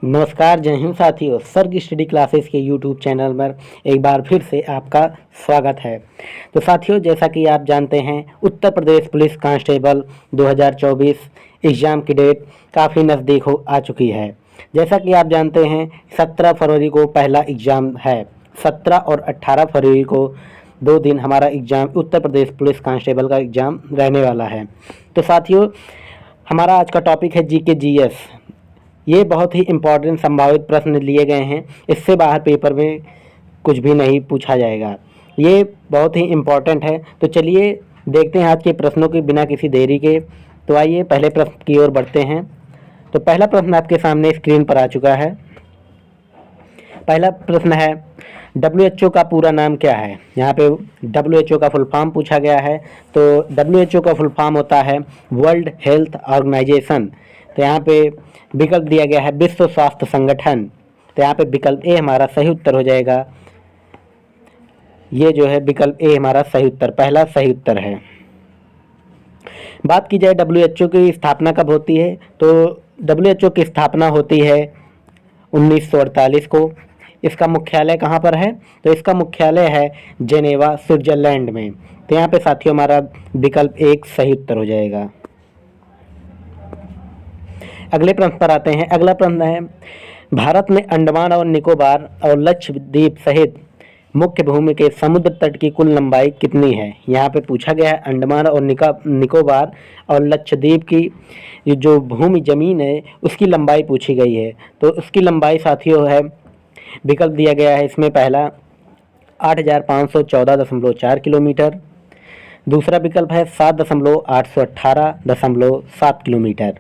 नमस्कार, जय हिंद साथियों। सर्ग स्टडी क्लासेस के यूट्यूब चैनल पर एक बार फिर से आपका स्वागत है। तो साथियों, जैसा कि आप जानते हैं, Uttar Pradesh police constable 2024 exam की डेट काफ़ी नज़दीक हो आ चुकी है। जैसा कि आप जानते हैं, 17 फरवरी को पहला एग्ज़ाम है। 17 और 18 फरवरी को 2 दिन हमारा exam Uttar Pradesh police constable का एग्ज़ाम रहने वाला है। तो साथियों, हमारा आज का टॉपिक है जीके जीएस। ये बहुत ही इम्पोर्टेंट संभावित प्रश्न लिए गए हैं। इससे बाहर पेपर में कुछ भी नहीं पूछा जाएगा। ये बहुत ही इम्पोर्टेंट है। तो चलिए देखते हैं आज के प्रश्नों के बिना किसी देरी के। तो आइए पहले प्रश्न की ओर बढ़ते हैं। तो पहला प्रश्न आपके सामने स्क्रीन पर आ चुका है। पहला प्रश्न है, WHO का पूरा नाम क्या है? यहाँ पे WHO का फुल फॉर्म पूछा गया है। तो WHO का फुल फॉर्म होता है वर्ल्ड हेल्थ ऑर्गेनाइजेशन। तो यहाँ पे विकल्प दिया गया है विश्व स्वास्थ्य संगठन। तो यहाँ पे विकल्प ए हमारा सही उत्तर हो जाएगा। ये जो है विकल्प ए हमारा सही उत्तर, पहला सही उत्तर है। बात की जाए WHO की स्थापना कब होती है, तो WHO की स्थापना होती है 1948 को। इसका मुख्यालय कहाँ पर है? तो इसका मुख्यालय है जेनेवा, स्विट्जरलैंड में। तो यहाँ पे साथियों हमारा विकल्प एक सही उत्तर हो जाएगा। अगले प्रश्न पर आते हैं। अगला प्रश्न है, भारत में अंडमान और निकोबार और लक्षद्वीप सहित मुख्य भूमि के समुद्र तट की कुल लंबाई कितनी है? यहाँ पे पूछा गया है अंडमान और निकोबार और लक्षद्वीप की जो भूमि जमीन है उसकी लंबाई पूछी गई है। तो उसकी लंबाई साथियों है, विकल्प दिया गया है इसमें पहला 8514.4 किलोमीटर, दूसरा विकल्प है 7,818.7 किलोमीटर,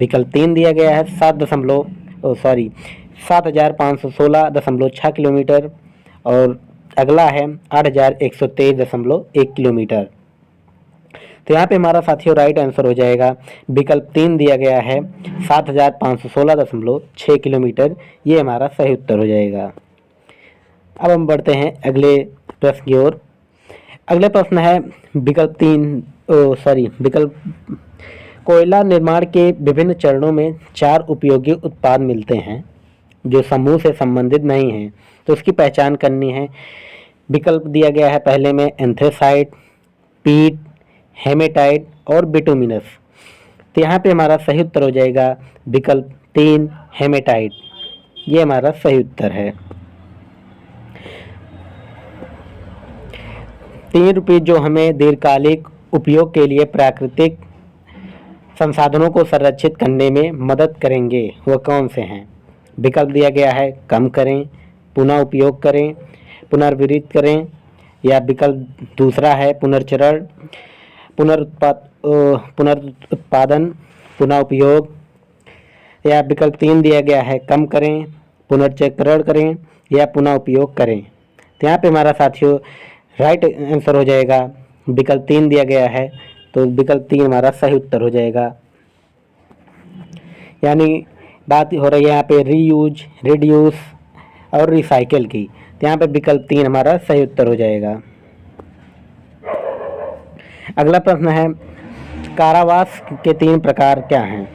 विकल्प 3 दिया गया है 7,516.6 किलोमीटर और अगला है 8,123.1 किलोमीटर। तो यहाँ पे हमारा साथियों राइट आंसर हो जाएगा विकल्प 3 दिया गया है 7,516.6 किलोमीटर। ये हमारा सही उत्तर हो जाएगा। अब हम बढ़ते हैं अगले प्रश्न की ओर। अगले प्रश्न है विकल्प कोयला निर्माण के विभिन्न चरणों में 4 उपयोगी उत्पाद मिलते हैं जो समूह से संबंधित नहीं हैं, तो उसकी पहचान करनी है। विकल्प दिया गया है पहले में एंथ्रेसाइट, पीट, हेमेटाइट और बिटुमिनस। तो यहाँ पे हमारा सही उत्तर हो जाएगा विकल्प 3 हेमेटाइट। ये हमारा सही उत्तर है। 3 रुपये जो हमें दीर्घकालिक उपयोग के लिए प्राकृतिक संसाधनों को संरक्षित करने में मदद करेंगे, वह कौन से हैं? विकल्प दिया गया है कम करें, पुनः उपयोग करें, पुनर्वितरित करें, या विकल्प दूसरा है पुनर्चरण, पुनरुत्पादन, पुनः उपयोग, या विकल्प 3 दिया गया है कम करें, पुनर्चक्रण करें या पुनः उपयोग करें। तो यहाँ पे हमारा साथियों राइट आंसर हो जाएगा विकल्प 3 दिया गया है। तो विकल्प 3 हमारा सही उत्तर हो जाएगा। यानी बात हो रही है यहाँ पे रीयूज, रिड्यूस और रिसाइकिल की। तो यहाँ पे विकल्प 3 हमारा सही उत्तर हो जाएगा। अगला प्रश्न है, कारावास के 3 प्रकार क्या हैं?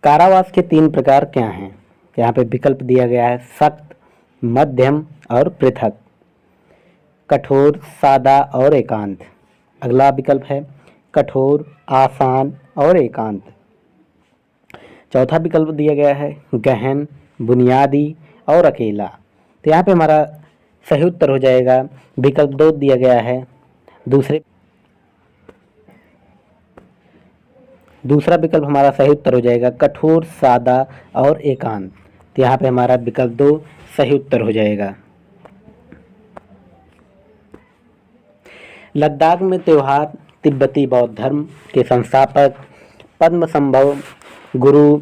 कारावास के 3 प्रकार क्या हैं? यहाँ पे विकल्प दिया गया है सख्त, मध्यम और पृथक, कठोर, सादा और एकांत। अगला विकल्प है कठोर, आसान और एकांत। चौथा विकल्प दिया गया है गहन, बुनियादी और अकेला। तो यहाँ पे हमारा सही उत्तर हो जाएगा विकल्प 2 दिया गया है दूसरा विकल्प हमारा सही उत्तर हो जाएगा कठोर, सादा और एकांत। तो यहाँ पे हमारा विकल्प 2 सही उत्तर हो जाएगा। लद्दाख में त्योहार तिब्बती बौद्ध धर्म के संस्थापक पद्म संभव गुरु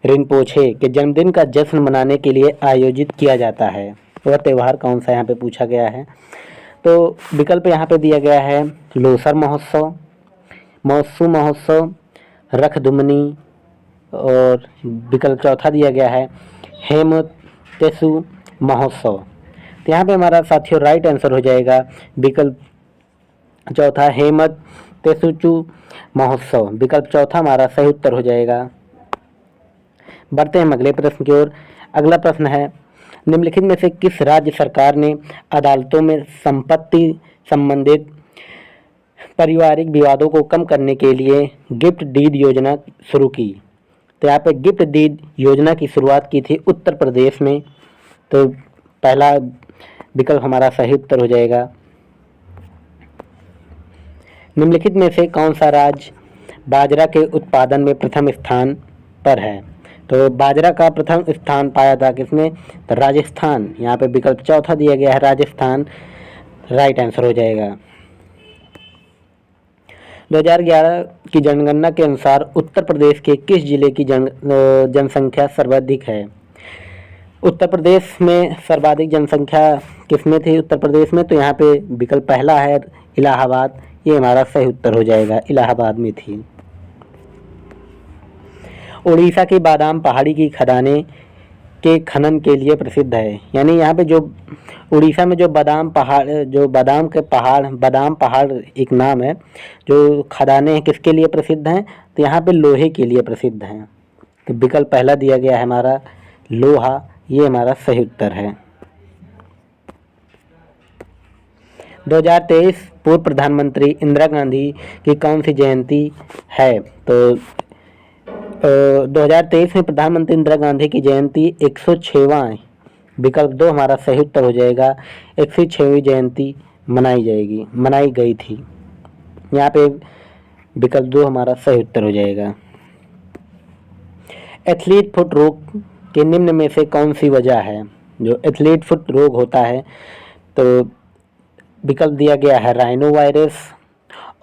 रिनपोछे के जन्मदिन का जश्न मनाने के लिए आयोजित किया जाता है। वह त्यौहार कौन सा यहाँ पे पूछा गया है? तो विकल्प यहाँ पे दिया गया है लोसर महोत्सव, मौसू महोत्सव, रखदुमनी, और विकल्प चौथा दिया गया है हेमतेसु महोत्सव। तो यहाँ पे हमारा साथियों राइट आंसर हो जाएगा विकल्प चौथा हेमतेसुचु महोत्सव। विकल्प चौथा हमारा सही उत्तर हो जाएगा। बढ़ते हैं हम अगले प्रश्न की ओर। अगला प्रश्न है, निम्नलिखित में से किस राज्य सरकार ने अदालतों में संपत्ति संबंधित पारिवारिक विवादों को कम करने के लिए गिफ्ट डीड योजना शुरू की? तो यहाँ पे गिफ्ट डीड योजना की शुरुआत की थी उत्तर प्रदेश में। तो पहला विकल्प हमारा सही उत्तर हो जाएगा। निम्नलिखित में से कौन सा राज्य बाजरा के उत्पादन में प्रथम स्थान पर है? तो बाजरा का प्रथम स्थान पाया था किसने? तो राजस्थान। यहाँ पे विकल्प चौथा दिया गया है राजस्थान, राइट आंसर हो जाएगा। 2011 की जनगणना के अनुसार उत्तर प्रदेश के किस जिले की जनसंख्या सर्वाधिक है? उत्तर प्रदेश में सर्वाधिक जनसंख्या किसमें थी उत्तर प्रदेश में? तो यहाँ पे विकल्प पहला है इलाहाबाद, ये हमारा सही उत्तर हो जाएगा, इलाहाबाद में थी। उड़ीसा की बादाम पहाड़ी की खदानें के खनन के लिए प्रसिद्ध है। यानी यहाँ पे जो उड़ीसा में जो बादाम पहाड़ एक नाम है, जो खदानें हैं किसके लिए प्रसिद्ध हैं? तो यहाँ पे लोहे के लिए प्रसिद्ध हैं। तो विकल्प पहला दिया गया है हमारा लोहा, ये हमारा सही उत्तर है। 2023 पूर्व प्रधानमंत्री इंदिरा गांधी की कौन सी जयंती है? तो 2023 में प्रधानमंत्री इंदिरा गांधी की जयंती 106वां, विकल्प 2 हमारा सही उत्तर हो जाएगा। 106वीं जयंती मनाई गई थी। यहाँ पे विकल्प 2 हमारा सही उत्तर हो जाएगा। एथलीट फुट रोग के निम्न में से कौन सी वजह है? जो एथलीट फुट रोग होता है, तो विकल्प दिया गया है राइनो वायरस,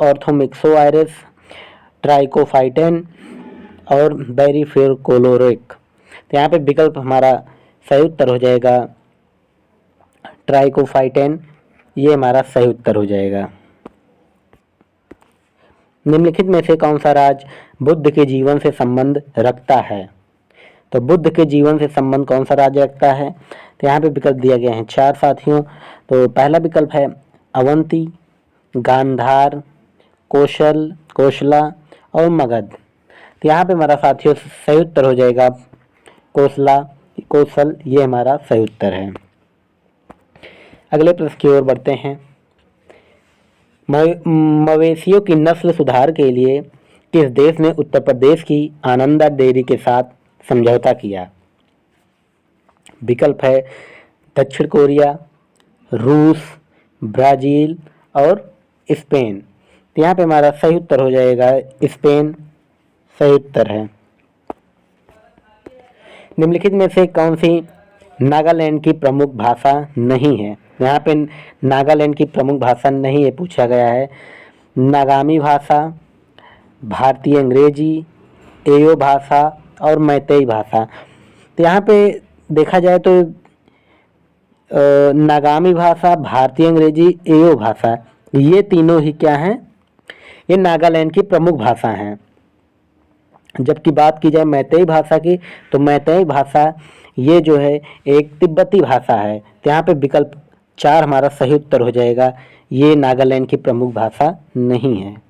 ऑर्थोमिक्सो वायरस, ट्राइकोफाइटेन और बेरीफेरकोलोरिक। तो यहाँ पे विकल्प हमारा सही उत्तर हो जाएगा ट्राइकोफाइटेन, ये हमारा सही उत्तर हो जाएगा। निम्नलिखित में से कौन सा राज्य बुद्ध के जीवन से संबंध रखता है? तो बुद्ध के जीवन से संबंध कौन सा राज्य रखता है? तो यहाँ पे विकल्प दिया गया है 4 साथियों। तो पहला विकल्प है अवंती, गांधार, कोशला और मगध। तो यहाँ पे हमारा साथियों सही उत्तर हो जाएगा कौशल, ये हमारा सही उत्तर है। अगले प्रश्न की ओर बढ़ते हैं। मवेशियों की नस्ल सुधार के लिए किस देश ने उत्तर प्रदेश की आनंदा डेयरी के साथ समझौता किया? विकल्प है दक्षिण कोरिया, रूस, ब्राज़ील और स्पेन। तो यहाँ पे हमारा सही उत्तर हो जाएगा स्पेन, सही उत्तर है। निम्नलिखित में से कौन सी नागालैंड की प्रमुख भाषा नहीं है? यहाँ पे नागालैंड की प्रमुख भाषा नहीं है पूछा गया है। नागामी भाषा, भारतीय अंग्रेजी, एयो भाषा और मैतेई भाषा। तो यहाँ पे देखा जाए तो नागामी भाषा, भारतीय अंग्रेजी, एयो भाषा, ये तीनों ही क्या हैं? ये नागालैंड की प्रमुख भाषा हैं। जबकि बात की जाए मैतेई भाषा की, तो मैतेई भाषा ये जो है एक तिब्बती भाषा है। तो यहाँ पे विकल्प 4 हमारा सही उत्तर हो जाएगा, ये नागालैंड की प्रमुख भाषा नहीं है।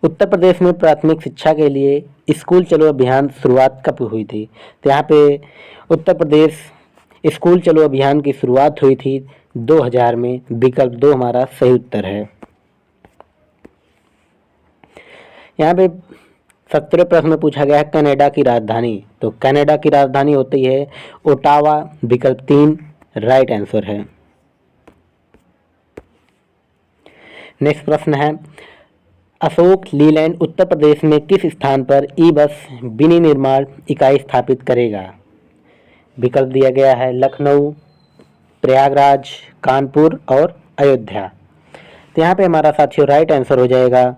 उत्तर प्रदेश में प्राथमिक शिक्षा के लिए स्कूल चलो अभियान शुरुआत कब हुई थी? तो यहाँ पे उत्तर प्रदेश स्कूल चलो अभियान की शुरुआत हुई थी 2000 में, विकल्प 2 हमारा सही उत्तर है। यहाँ पे 17वें प्रश्न में पूछा गया है कनाडा की राजधानी। तो कनाडा की राजधानी होती है ओटावा, विकल्प 3 राइट आंसर है। नेक्स्ट प्रश्न है अशोक लीलैंड उत्तर प्रदेश में किस स्थान पर ई बस विनिर्माण इकाई स्थापित करेगा? विकल्प दिया गया है लखनऊ, प्रयागराज, कानपुर और अयोध्या। तो यहाँ पे हमारा साथियों राइट आंसर हो जाएगा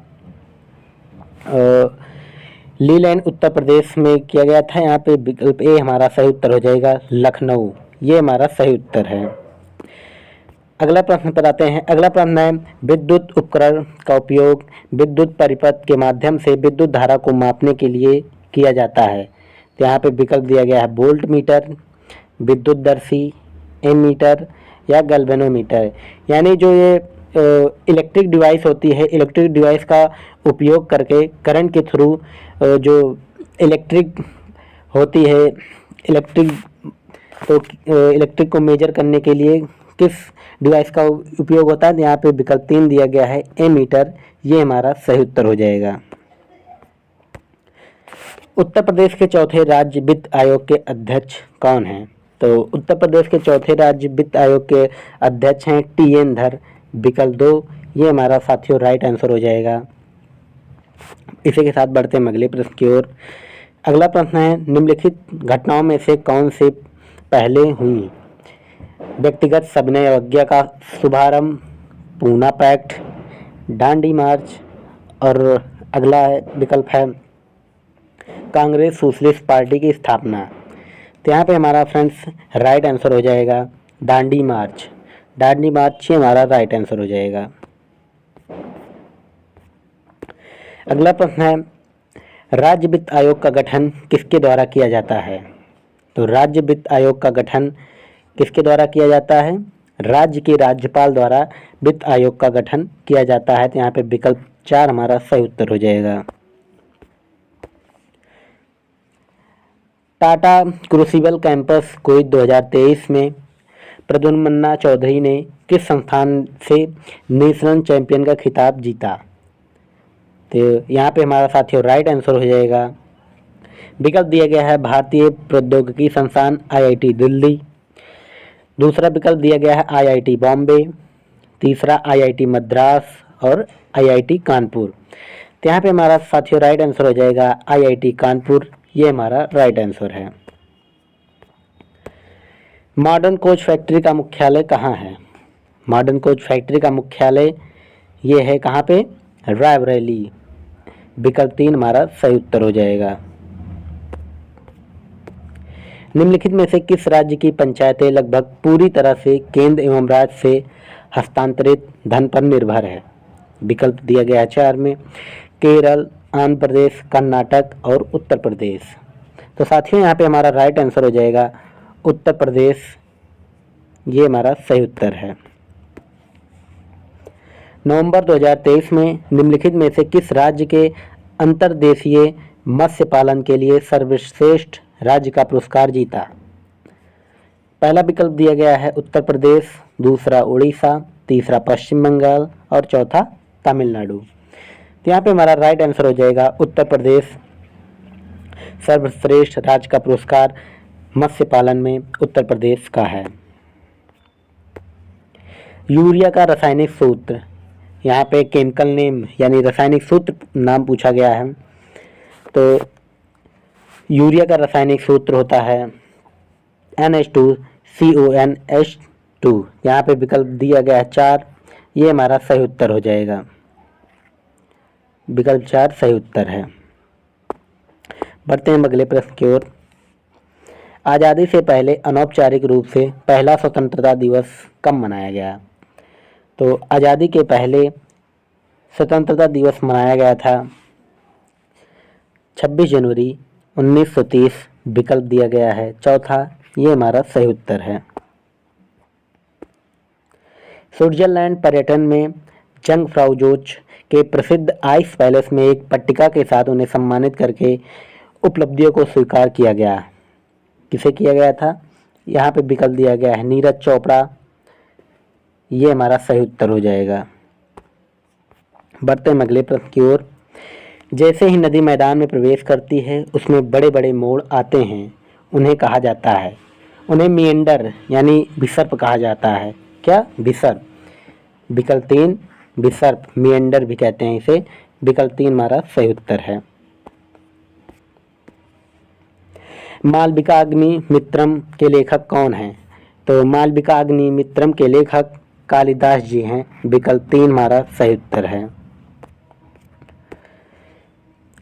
लीलैंड उत्तर प्रदेश में किया गया था। यहाँ पे विकल्प ए हमारा सही उत्तर हो जाएगा लखनऊ, ये हमारा सही उत्तर है। अगला प्रश्न पर आते हैं। अगला प्रश्न है विद्युत उपकरण का उपयोग विद्युत परिपथ के माध्यम से विद्युत धारा को मापने के लिए किया जाता है। तो यहाँ पे विकल्प दिया गया है वोल्ट मीटर, विद्युत दर्शी, एमीटर या गैल्वेनोमीटर। यानी जो ये इलेक्ट्रिक डिवाइस होती है, इलेक्ट्रिक डिवाइस का उपयोग करके करंट के थ्रू जो इलेक्ट्रिक होती है, इलेक्ट्रिक तो इलेक्ट्रिक को मेजर करने के लिए किस डिवाइस का उपयोग होता है। यहाँ पे विकल्प 3 दिया गया है एमीटर, ये हमारा सही उत्तर हो जाएगा। उत्तर प्रदेश के चौथे राज्य वित्त आयोग के अध्यक्ष कौन हैं? तो उत्तर प्रदेश के चौथे राज्य वित्त आयोग के अध्यक्ष हैं TN धर, विकल्प 2 ये हमारा साथियों राइट आंसर हो जाएगा। इसी के साथ बढ़ते हैं अगले प्रश्न की ओर। अगला प्रश्न है, निम्नलिखित घटनाओं में से कौन से पहले हुई? व्यक्तिगत सविनय अवज्ञा का शुभारंभ, पूना पैक्ट, दांडी मार्च और अगला विकल्प है कांग्रेस सोशलिस्ट पार्टी की स्थापना। तो यहाँ पे हमारा फ्रेंड्स राइट आंसर हो जाएगा दांडी मार्च। दांडी मार्च ही हमारा राइट आंसर हो जाएगा। अगला प्रश्न है, राज्य वित्त आयोग का गठन किसके द्वारा किया जाता है? तो राज्य वित्त आयोग का गठन किसके द्वारा किया जाता है? राज्य के राज्यपाल द्वारा वित्त आयोग का गठन किया जाता है। तो यहाँ पे विकल्प 4 हमारा सही उत्तर हो जाएगा। टाटा क्रूसिबल कैंपस क्विज 2023 में प्रद्युम्न चौधरी ने किस संस्थान से नेशनल चैंपियन का खिताब जीता? तो यहाँ पे हमारा साथियों राइट आंसर हो जाएगा। विकल्प दिया गया है भारतीय प्रौद्योगिकी संस्थान IIT दिल्ली, दूसरा विकल्प दिया गया है IIT बॉम्बे, तीसरा IIT मद्रास और IIT कानपुर। तो यहाँ पे हमारा साथियों राइट आंसर हो जाएगा IIT कानपुर, ये हमारा राइट आंसर है। मॉडर्न कोच फैक्ट्री का मुख्यालय कहाँ है? मॉडर्न कोच फैक्ट्री का मुख्यालय ये है कहाँ पे? रायबरेली। विकल्प 3 हमारा सही उत्तर हो जाएगा। निम्नलिखित में से किस राज्य की पंचायतें लगभग पूरी तरह से केंद्र एवं राज्य से हस्तांतरित धन पर निर्भर है? विकल्प दिया गया है 4 में, केरल, आंध्र प्रदेश, कर्नाटक और उत्तर प्रदेश। तो साथियों यहाँ पे हमारा राइट आंसर हो जाएगा उत्तर प्रदेश, ये हमारा सही उत्तर है। नवंबर 2023 में निम्नलिखित में से किस राज्य के अंतर्देशीय मत्स्य पालन के लिए सर्वश्रेष्ठ राज्य का पुरस्कार जीता? पहला विकल्प दिया गया है उत्तर प्रदेश, दूसरा उड़ीसा, तीसरा पश्चिम बंगाल और चौथा तमिलनाडु। तो यहाँ पे हमारा राइट आंसर हो जाएगा उत्तर प्रदेश। सर्वश्रेष्ठ राज्य का पुरस्कार मत्स्य पालन में उत्तर प्रदेश का है। यूरिया का रासायनिक सूत्र, यहाँ पे केमिकल नेम यानी रासायनिक सूत्र नाम पूछा गया है। तो यूरिया का रासायनिक सूत्र होता है NH2CONH2। यहाँ पे विकल्प दिया गया है 4, ये हमारा सही उत्तर हो जाएगा। विकल्प 4 सही उत्तर है। बढ़ते हैं अगले प्रश्न की ओर। आज़ादी से पहले अनौपचारिक रूप से पहला स्वतंत्रता दिवस कब मनाया गया? तो आज़ादी के पहले स्वतंत्रता दिवस मनाया गया था 26 जनवरी 1930। विकल्प दिया गया है चौथा, ये हमारा सही उत्तर है। स्विट्जरलैंड पर्यटन में जंगफ्राउ जोच के प्रसिद्ध आइस पैलेस में एक पट्टिका के साथ उन्हें सम्मानित करके उपलब्धियों को स्वीकार किया गया। किसे किया गया था? यहाँ पे विकल्प दिया गया है नीरज चोपड़ा, ये हमारा सही उत्तर हो जाएगा। बढ़ते हैं अगले प्रश्न की ओर। जैसे ही नदी मैदान में प्रवेश करती है उसमें बड़े बड़े मोड़ आते हैं, उन्हें कहा जाता है, उन्हें मिएंडर यानी विसर्प कहा जाता है। क्या? विसर्प। विकल्प 3 विसर्प, मिएंडर भी कहते हैं इसे। विकल्प 3 हमारा सही उत्तर है। मालविकाग्निमित्रम के लेखक कौन हैं? तो मालविकाग्निमित्रम के लेखक कालिदास जी हैं। विकल्प 3 हमारा सही उत्तर है।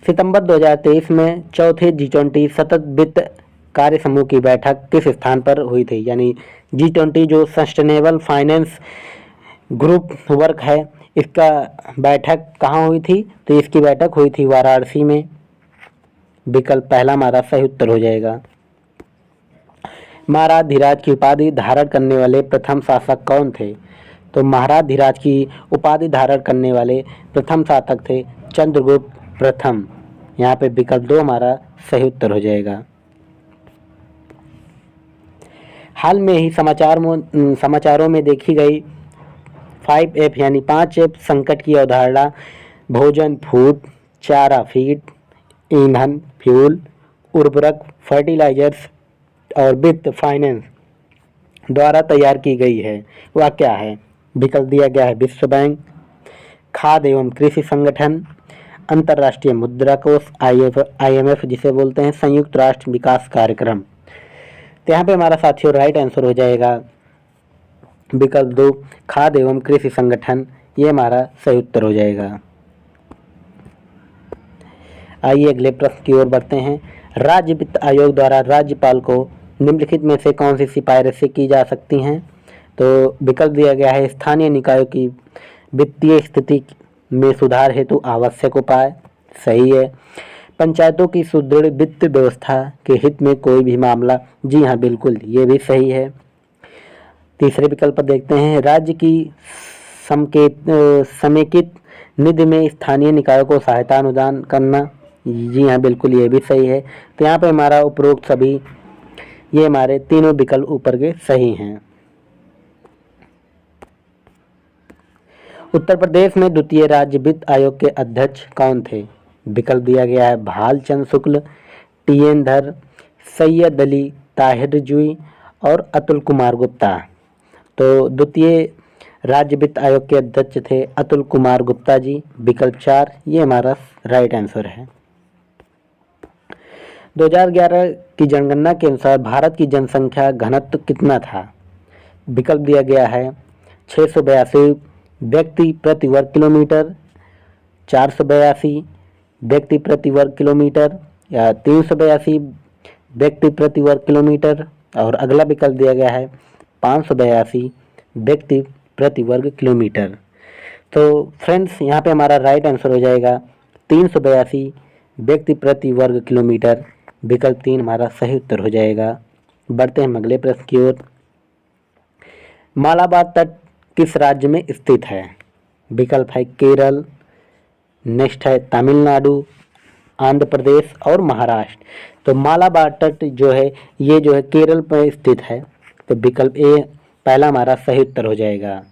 सितंबर 2023 में चौथे G20 सतत वित्त कार्य समूह की बैठक किस स्थान पर हुई थी? यानी G20 जो सस्टेनेबल फाइनेंस ग्रुप वर्क है, इसका बैठक कहाँ हुई थी? तो इसकी बैठक हुई थी वाराणसी में। विकल्प पहला हमारा सही उत्तर हो जाएगा। महाराज धीराज की उपाधि धारण करने वाले प्रथम शासक कौन थे? तो महाराधिराज की उपाधि धारण करने वाले प्रथम शासक थे चंद्रगुप्त प्रथम। यहाँ पे विकल्प 2 हमारा सही उत्तर हो जाएगा। हाल में ही समाचारों में देखी गई 5F यानी 5F संकट की अवधारणा भोजन फूड, चारा फीड, ईंधन फ्यूल, उर्वरक फर्टिलाइजर्स और वित्त फाइनेंस द्वारा तैयार की गई है, वह क्या है? विकल्प दिया गया है विश्व बैंक, खाद्य एवं कृषि संगठन, अंतर्राष्ट्रीय मुद्रा कोष IMF जिसे बोलते हैं, संयुक्त राष्ट्र विकास कार्यक्रम। तो यहाँ पे हमारा साथियों राइट आंसर हो जाएगा विकल्प 2 खाद्य एवं कृषि संगठन, ये हमारा सही उत्तर हो जाएगा। आइए अगले प्रश्न की ओर बढ़ते हैं। राज्य वित्त आयोग द्वारा राज्यपाल को निम्नलिखित में से कौन सी सिफारिशें की जा सकती हैं? तो विकल्प दिया गया है स्थानीय निकायों की वित्तीय स्थिति में सुधार हेतु आवश्यक उपाय, सही है। पंचायतों की सुदृढ़ वित्त व्यवस्था के हित में कोई भी मामला, जी हाँ बिल्कुल, ये भी सही है। तीसरे विकल्प पर देखते हैं राज्य की समेकित निधि में स्थानीय निकायों को सहायता अनुदान करना, जी हाँ बिल्कुल, ये भी सही है। तो यहाँ पे हमारा उपरोक्त सभी ये हमारे तीनों विकल्प ऊपर के सही हैं। उत्तर प्रदेश में द्वितीय राज्य वित्त आयोग के अध्यक्ष कौन थे? विकल्प दिया गया है भालचंद्र शुक्ल, TN धर, सैयद अली ताहिर रिजवी और अतुल कुमार गुप्ता। तो द्वितीय राज्य वित्त आयोग के अध्यक्ष थे अतुल कुमार गुप्ता जी, विकल्प 4 ये हमारा राइट आंसर है। 2011 की जनगणना के अनुसार भारत की जनसंख्या घनत्व कितना था? विकल्प दिया गया है 682 व्यक्ति प्रति वर्ग किलोमीटर, 482 व्यक्ति प्रति वर्ग किलोमीटर या 382 व्यक्ति प्रति वर्ग किलोमीटर, और अगला विकल्प दिया गया है 582 व्यक्ति प्रति वर्ग किलोमीटर। तो फ्रेंड्स यहाँ पे हमारा राइट आंसर हो जाएगा 382 व्यक्ति प्रति वर्ग किलोमीटर, विकल्प 3 हमारा सही उत्तर हो जाएगा। बढ़ते हैं अगले प्रश्न की ओर। मालाबार तट किस राज्य में स्थित है? विकल्प है केरल, नेक्स्ट है तमिलनाडु, आंध्र प्रदेश और महाराष्ट्र। तो मालाबार तट जो है ये जो है केरल पर स्थित है, तो विकल्प ए पहला हमारा सही उत्तर हो जाएगा।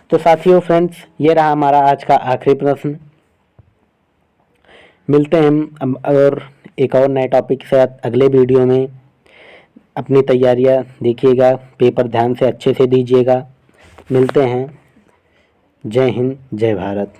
तो साथियों फ्रेंड्स ये रहा हमारा आज का आखिरी प्रश्न। मिलते हैं हम और एक और नए टॉपिक के साथ अगले वीडियो में। अपनी तैयारियां देखिएगा, पेपर ध्यान से अच्छे से दीजिएगा। मिलते हैं। जय हिंद, जय भारत।